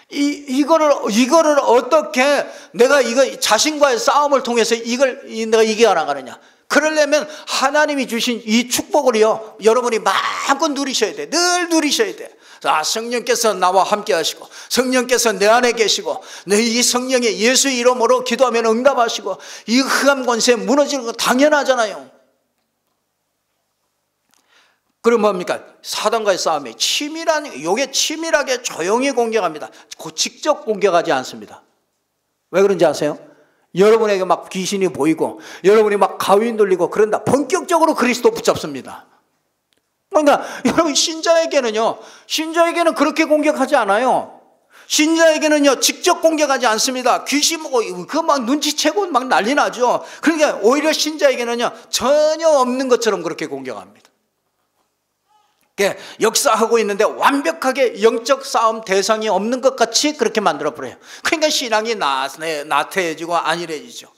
이거를 어떻게 내가 자신과의 싸움을 통해서 내가 이겨 나가느냐. 그러려면 하나님이 주신 이 축복을요, 여러분이 마음껏 누리셔야 돼. 늘 누리셔야 돼. 성령께서 나와 함께 하시고, 성령께서 내 안에 계시고, 이 성령의 예수 이름으로 기도하면 응답하시고, 이 흑암 권세 무너지는 거 당연하잖아요. 그럼 뭡니까? 사단과의 싸움이 요게 치밀하게 조용히 공격합니다. 직접 공격하지 않습니다. 왜 그런지 아세요? 여러분에게 막 귀신이 보이고, 여러분이 막 가위 눌리고 그런다. 본격적으로 그리스도 붙잡습니다. 그러니까 여러분, 신자에게는 그렇게 공격하지 않아요. 신자에게는요, 직접 공격하지 않습니다. 귀신 보고 그거 막 눈치채고 막 난리 나죠. 그러니까 오히려 신자에게는요, 전혀 없는 것처럼 그렇게 공격합니다. 역사하고 있는데 완벽하게 영적 싸움 대상이 없는 것 같이 그렇게 만들어버려요. 그러니까 신앙이 나태해지고 안일해지죠.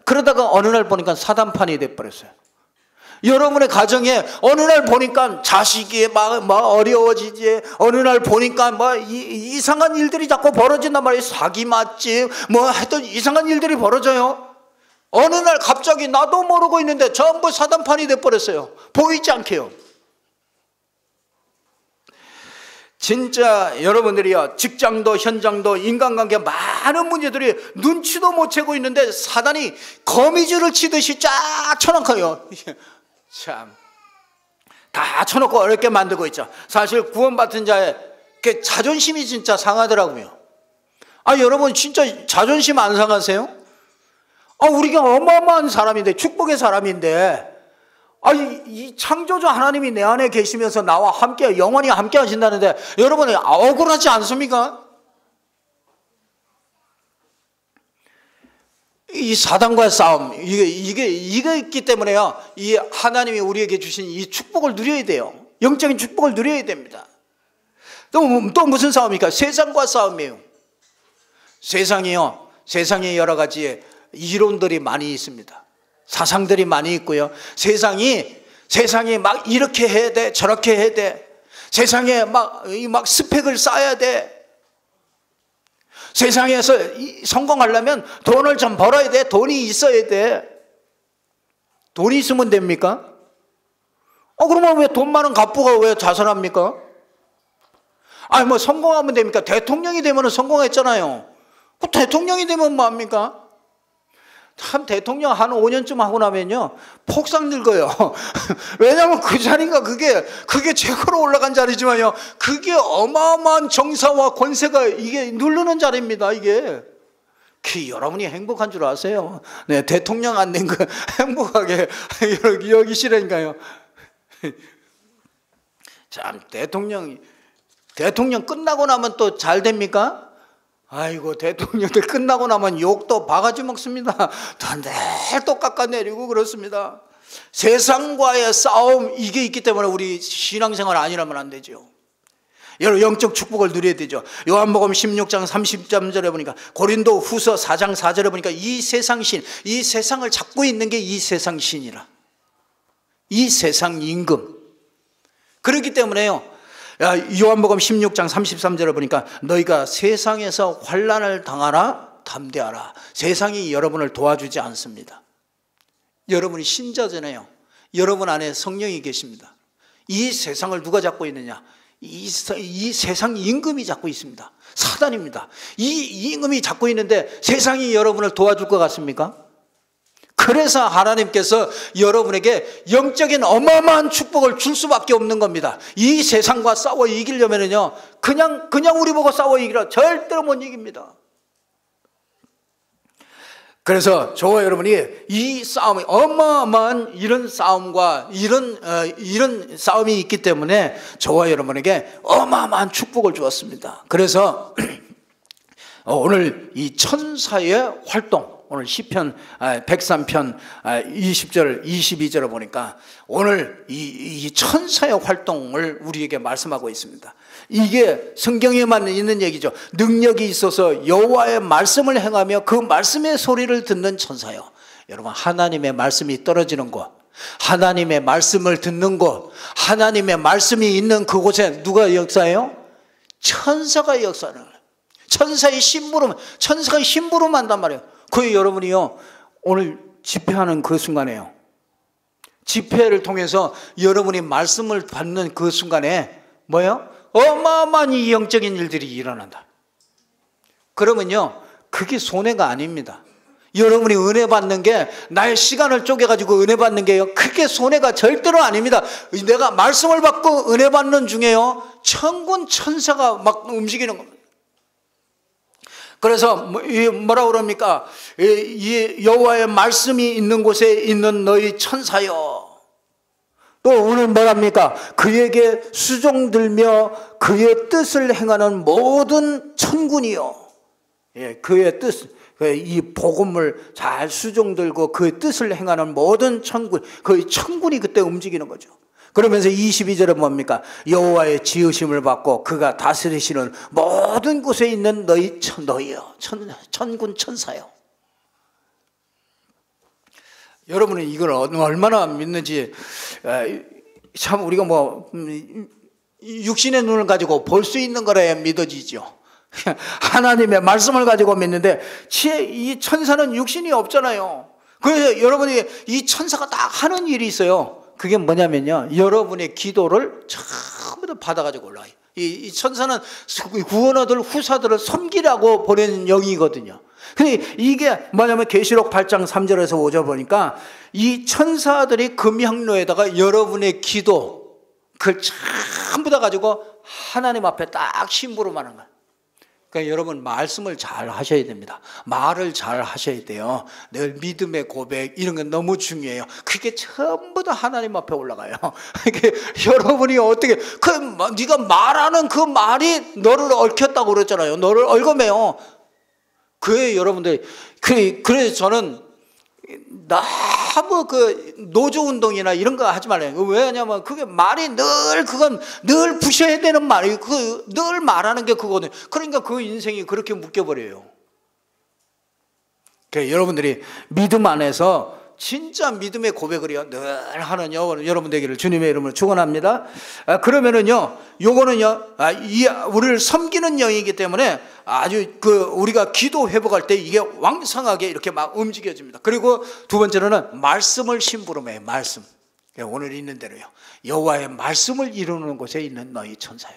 그러다가 어느 날 보니까 사단판이 돼버렸어요. 여러분의 가정에 어느 날 보니까 자식이 막 어려워지지, 어느 날 보니까 이상한 일들이 자꾸 벌어진단 말이에요. 사기 맞지, 하여튼 이상한 일들이 벌어져요. 어느 날 갑자기 나도 모르고 있는데 전부 사단판이 돼버렸어요. 보이지 않게요. 진짜 여러분들이요, 직장도 현장도 인간관계 많은 문제들이 눈치도 못 채고 있는데 사단이 거미줄을 치듯이 쫙 쳐놓고요, 참 다 쳐놓고 어렵게 만들고 있죠. 사실 구원받은 자의 자존심이 진짜 상하더라고요. 여러분, 진짜 자존심 안 상하세요? 우리가 어마어마한 사람인데, 축복의 사람인데, 이 창조주 하나님이 내 안에 계시면서 나와 함께 영원히 함께 하신다는데 여러분이 억울하지 않습니까? 이 사단과의 싸움, 이게 있기 때문에요, 이 하나님이 우리에게 주신 이 축복을 누려야 돼요. 영적인 축복을 누려야 됩니다. 또 무슨 싸움입니까? 세상과 싸움이에요. 세상에 여러 가지 이론들이 많이 있습니다. 사상들이 많이 있고요. 세상이 막 이렇게 해야 돼, 저렇게 해야 돼. 세상에 막 스펙을 쌓아야 돼. 세상에서 성공하려면 돈을 좀 벌어야 돼. 돈이 있어야 돼. 돈이 있으면 됩니까? 그러면 왜 돈 많은 갑부가 왜 자살합니까? 성공하면 됩니까? 대통령이 되면 성공했잖아요. 대통령이 되면 뭐합니까? 참 대통령 한 5년쯤 하고 나면요 폭삭 늙어요. 왜냐하면 그 자리가 그게 최고로 올라간 자리지만요 그게 어마어마한 정사와 권세가 이게 누르는 자리입니다. 이게 여러분이 행복한 줄 아세요? 네, 대통령 안 된 거 행복하게 여기시라니까요. 참 대통령 끝나고 나면 또 잘 됩니까? 아이고 대통령들 끝나고 나면 욕도 바가지 먹습니다. 또 깎아내리고 그렇습니다. 세상과의 싸움 이게 있기 때문에 우리 신앙생활 아니라면 안 되죠. 여러분 영적 축복을 누려야 되죠. 요한복음 16장 30절에 보니까 고린도 후서 4장 4절에 보니까 이 세상신, 이 세상을 잡고 있는 게 이 세상신이라, 이 세상 임금. 그렇기 때문에요 요한복음 16장 33절에 보니까 너희가 세상에서 환난을 당하라 담대하라. 세상이 여러분을 도와주지 않습니다. 여러분이 신자잖아요. 여러분 안에 성령이 계십니다. 이 세상을 누가 잡고 있느냐? 이 세상 임금이 잡고 있습니다. 사단입니다. 이 임금이 잡고 있는데 세상이 여러분을 도와줄 것 같습니까? 그래서 하나님께서 여러분에게 영적인 어마어마한 축복을 줄 수밖에 없는 겁니다. 이 세상과 싸워 이기려면요 그냥 우리 보고 싸워 이기라 절대로 못 이깁니다. 그래서 저와 여러분이 이 싸움이 어마어마한 이런 싸움과 이런 싸움이 있기 때문에 저와 여러분에게 어마어마한 축복을 주었습니다. 그래서 오늘 이 천사의 활동, 오늘 시편 103편 20절 22절을 보니까 오늘 이 천사의 활동을 우리에게 말씀하고 있습니다. 이게 성경에만 있는 얘기죠. 능력이 있어서 여호와의 말씀을 행하며 그 말씀의 소리를 듣는 천사요. 여러분 하나님의 말씀이 떨어지는 곳, 하나님의 말씀을 듣는 곳, 하나님의 말씀이 있는 그곳에 누가 역사해요? 천사가 역사하는 거예요. 천사의 심부름, 천사가 심부름한단 말이에요. 그 여러분이요 오늘 집회하는 그 순간에요, 집회를 통해서 여러분이 말씀을 받는 그 순간에 뭐예요? 어마어마한 이 영적인 일들이 일어난다. 그러면요 그게 손해가 아닙니다. 여러분이 은혜 받는 게 나의 시간을 쪼개가지고 은혜 받는 게요 그게 손해가 절대로 아닙니다. 내가 말씀을 받고 은혜 받는 중에요 천군 천사가 막 움직이는 겁니다. 그래서 뭐라고 그럽니까? 이 여호와의 말씀이 있는 곳에 있는 너희 천사여. 또 오늘 뭐랍니까? 그에게 수종들며 그의 뜻을 행하는 모든 천군이요. 그의 뜻, 이 복음을 잘 수종들고 그의 뜻을 행하는 모든 천군, 그 천군이 그때 움직이는 거죠. 그러면서 22절에 뭡니까? 여호와의 지으심을 받고 그가 다스리시는 모든 곳에 있는 너희요 천군 천사요. 여러분은 이걸 얼마나 믿는지 참 우리가 육신의 눈을 가지고 볼 수 있는 거라야 믿어지죠. 하나님의 말씀을 가지고 믿는데 이 천사는 육신이 없잖아요. 그래서 여러분이 이 천사가 딱 하는 일이 있어요. 그게 뭐냐면요 여러분의 기도를 전부 다 받아가지고 올라와요. 이 천사는 구원 얻을 후사들을 섬기라고 보낸 영이거든요. 근데 이게 뭐냐면 계시록 8장 3절에서 5절 보니까 이 천사들이 금향로에다가 여러분의 기도 그걸 전부 다 가지고 하나님 앞에 딱 심부름하는 거예요. 그러니까 여러분 말씀을 잘 하셔야 됩니다. 말을 잘 하셔야 돼요. 늘 믿음의 고백 이런 건 너무 중요해요. 그게 전부 다 하나님 앞에 올라가요. 여러분이 어떻게 네가 말하는 그 말이 너를 얽혔다고 그랬잖아요. 너를 얽어매요. 그래 여러분들 그래서 저는 너무 노조 운동이나 이런 거 하지 말아요. 왜냐면 그게 말이 그건 늘 부셔야 되는 말이 늘 말하는 게 그거거든요. 그러니까 그 인생이 그렇게 묶여버려요. 그러니까 여러분들이 믿음 안에서 진짜 믿음의 고백을요 늘 하는 여러분 되기를 주님의 이름으로 축원합니다. 그러면은요 요거는요 우리를 섬기는 영이기 때문에 아주 우리가 기도 회복할 때 이게 왕성하게 이렇게 막 움직여집니다. 그리고 두 번째로는 말씀을 심부름해요. 말씀. 오늘 있는 대로요 여호와의 말씀을 이루는 곳에 있는 너희 천사요.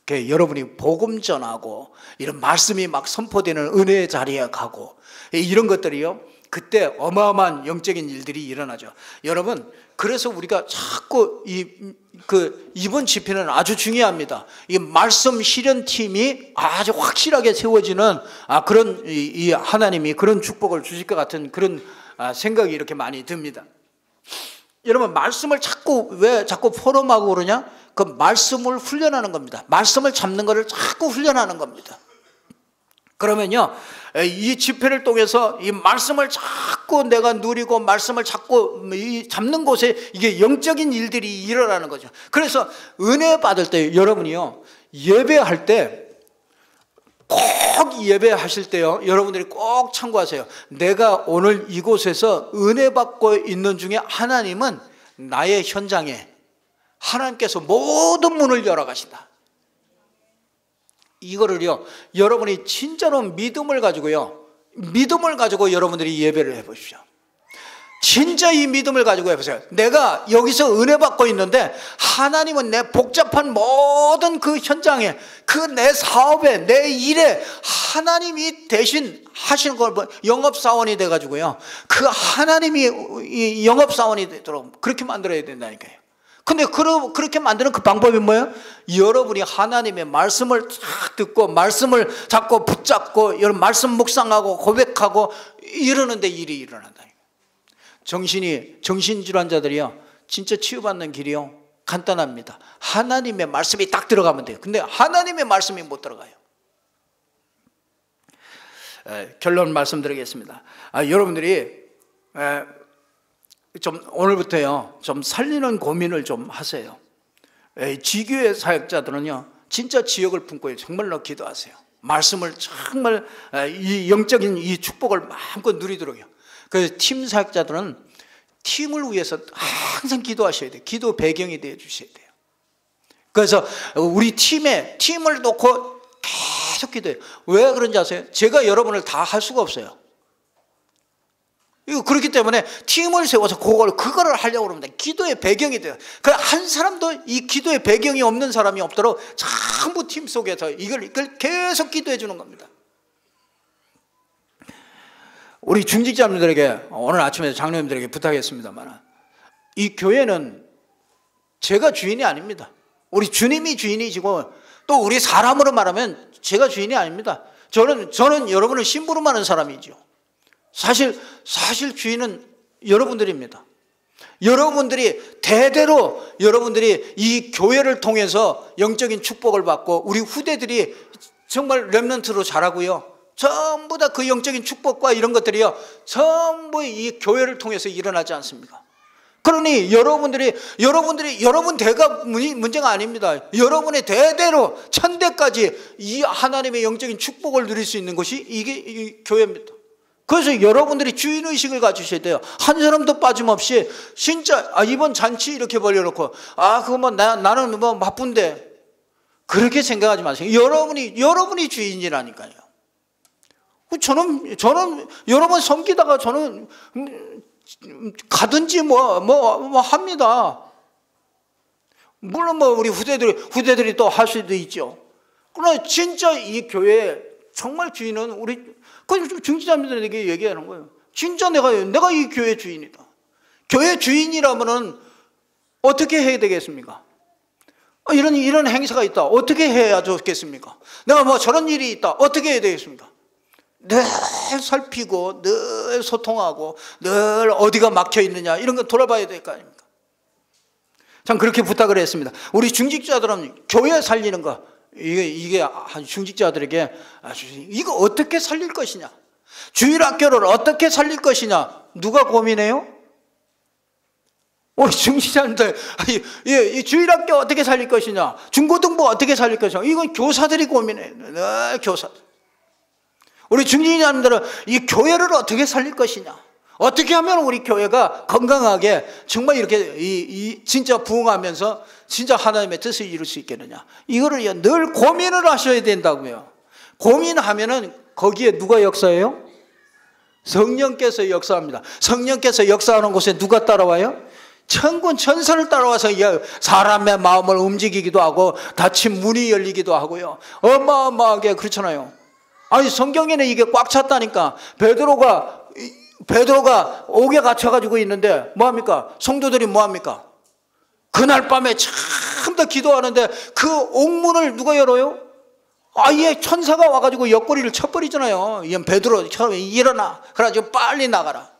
여러분이 복음 전하고 이런 말씀이 막 선포되는 은혜의 자리에 가고 이런 것들이요 그때 어마어마한 영적인 일들이 일어나죠. 여러분, 그래서 우리가 자꾸 이번 집회는 아주 중요합니다. 이 말씀 실현팀이 아주 확실하게 세워지는 그런 이 하나님이 그런 축복을 주실 것 같은 그런 생각이 이렇게 많이 듭니다. 여러분, 말씀을 왜 자꾸 포럼하고 그러냐? 그 말씀을 훈련하는 겁니다. 말씀을 잡는 것을 자꾸 훈련하는 겁니다. 그러면요, 이 집회를 통해서 이 말씀을 자꾸 내가 누리고 말씀을 자꾸 잡는 곳에 이게 영적인 일들이 일어나는 거죠. 그래서 은혜 받을 때 여러분이요, 예배할 때 꼭 예배하실 때요, 여러분들이 꼭 참고하세요. 내가 오늘 이곳에서 은혜 받고 있는 중에 하나님은 나의 현장에 하나님께서 모든 문을 열어가신다. 이거를요, 여러분이 진짜로 믿음을 가지고 여러분들이 예배를 해보십시오. 진짜 이 믿음을 가지고 해보세요. 내가 여기서 은혜 받고 있는데 하나님은 내 복잡한 모든 그 현장에, 그 내 사업에, 내 일에 하나님이 대신 하시는 걸 영업사원이 돼가지고요, 그 하나님이 이 영업사원이 되도록 그렇게 만들어야 된다니까요. 근데 그렇게 만드는 그 방법이 뭐예요? 여러분이 하나님의 말씀을 쫙 듣고 말씀을 자꾸 붙잡고 이런 말씀 묵상하고 고백하고 이러는데 일이 일어난다. 정신질환자들이요, 진짜 치유받는 길이요, 간단합니다. 하나님의 말씀이 딱 들어가면 돼요. 근데 하나님의 말씀이 못 들어가요. 결론 말씀드리겠습니다. 여러분들이 좀 오늘부터요, 좀 살리는 고민을 좀 하세요. 지교회 사역자들은요, 진짜 지역을 품고 정말로 기도하세요. 말씀을 정말 이 영적인 이 축복을 마음껏 누리도록요. 그래서 팀 사역자들은 팀을 위해서 항상 기도하셔야 돼요. 기도 배경이 되어 주셔야 돼요. 그래서 우리 팀을 놓고 계속 기도해요. 왜 그런지 아세요? 제가 여러분을 다 할 수가 없어요. 그렇기 때문에 팀을 세워서 그거를 하려고 그러면 기도의 배경이 돼요. 한 사람도 이 기도의 배경이 없는 사람이 없도록 전부 팀 속에서 이걸 계속 기도해 주는 겁니다. 우리 중직자님들에게 오늘 아침에 장로님들에게 부탁했습니다만, 이 교회는 제가 주인이 아닙니다. 우리 주님이 주인이시고, 또 우리 사람으로 말하면 제가 주인이 아닙니다. 저는 여러분을 심부름하는 사람이죠. 사실 주인은 여러분들입니다. 여러분들이 대대로 여러분들이 이 교회를 통해서 영적인 축복을 받고, 우리 후대들이 정말 렘넌트로 자라고요, 전부 다 그 영적인 축복과 이런 것들이요, 전부 이 교회를 통해서 일어나지 않습니까? 그러니 여러분 대가 문제가 아닙니다. 여러분의 대대로 천대까지 이 하나님의 영적인 축복을 누릴 수 있는 것이 이게 이 교회입니다. 그래서 여러분들이 주인의식을 가지셔야 돼요. 한 사람도 빠짐없이 진짜 이번 잔치 이렇게 벌려놓고 그거 뭐 나는 뭐 바쁜데, 그렇게 생각하지 마세요. 여러분이 주인이라니까요. 저는 여러분 섬기다가 저는 가든지 뭐 합니다. 물론 뭐 우리 후대들이 또 할 수도 있죠. 그러나 진짜 이 교회 정말 주인은 우리 중지자님들에게 얘기하는 거예요. 진짜 내가 이 교회 주인이다. 교회 주인이라면은 어떻게 해야 되겠습니까? 이런 행사가 있다. 어떻게 해야 좋겠습니까? 내가 뭐 저런 일이 있다. 어떻게 해야 되겠습니까? 늘 살피고 늘 소통하고 늘 어디가 막혀 있느냐 이런 거 돌아봐야 될 거 아닙니까? 참 그렇게 부탁을 했습니다. 우리 중직자들은 교회 살리는 거, 이게 중직자들에게 이거 어떻게 살릴 것이냐, 주일학교를 어떻게 살릴 것이냐, 누가 고민해요? 우리 중직자들 이 주일학교 어떻게 살릴 것이냐, 중고등부 어떻게 살릴 것이냐, 이건 교사들이 고민해요. 늘 교사들. 우리 중직자님들은 이 교회를 어떻게 살릴 것이냐, 어떻게 하면 우리 교회가 건강하게 정말 이렇게 진짜 부흥하면서 진짜 하나님의 뜻을 이룰 수 있겠느냐, 이거를 늘 고민을 하셔야 된다고요. 고민하면은 거기에 누가 역사해요? 성령께서 역사합니다. 성령께서 역사하는 곳에 누가 따라와요? 천군 천사를 따라와서 사람의 마음을 움직이기도 하고 닫힌 문이 열리기도 하고요. 어마어마하게 그렇잖아요. 아니 성경에는 이게 꽉 찼다니까. 베드로가 베드로가 옥에 갇혀가지고 있는데 뭐합니까? 성도들이 뭐합니까? 그날 밤에 참 더 기도하는데 그 옥문을 누가 열어요? 아예 천사가 와가지고 옆구리를 쳐버리잖아요. 베드로 처음에 일어나. 그래가지고 빨리 나가라.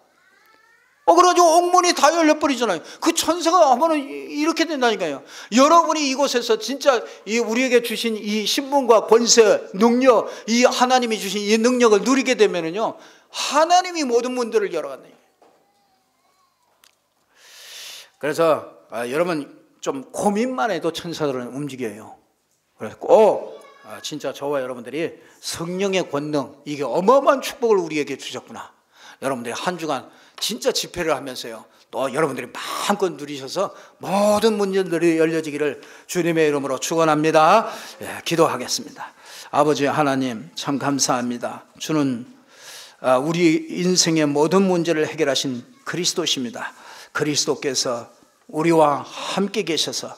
그래가지고 옥문이 다 열려버리잖아요. 그 천사가 하면은 이렇게 된다니까요. 여러분이 이곳에서 진짜 우리에게 주신 이 신분과 권세, 능력, 이 하나님이 주신 이 능력을 누리게 되면은요, 하나님이 모든 문들을 열어간다. 그래서 여러분 좀 고민만 해도 천사들은 움직여요. 그래서 꼭 진짜 저와 여러분들이 성령의 권능, 이게 어마어마한 축복을 우리에게 주셨구나. 여러분들이 한 주간 진짜 집회를 하면서요, 또 여러분들이 마음껏 누리셔서 모든 문들이 열려지기를 주님의 이름으로 축원합니다. 기도하겠습니다. 아버지 하나님, 참 감사합니다. 주는 우리 인생의 모든 문제를 해결하신 그리스도십니다. 그리스도께서 우리와 함께 계셔서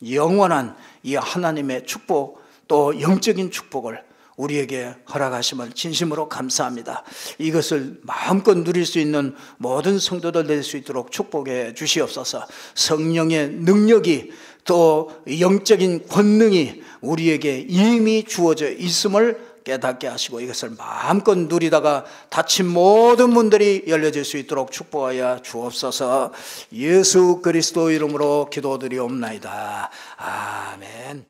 영원한 이 하나님의 축복, 또 영적인 축복을 우리에게 허락하심을 진심으로 감사합니다. 이것을 마음껏 누릴 수 있는 모든 성도들 될 수 있도록 축복해 주시옵소서. 성령의 능력이, 또 영적인 권능이 우리에게 이미 주어져 있음을 깨닫게 하시고, 이것을 마음껏 누리다가 닫힌 모든 문들이 열려질 수 있도록 축복하여 주옵소서. 예수 그리스도 이름으로 기도드리옵나이다. 아멘.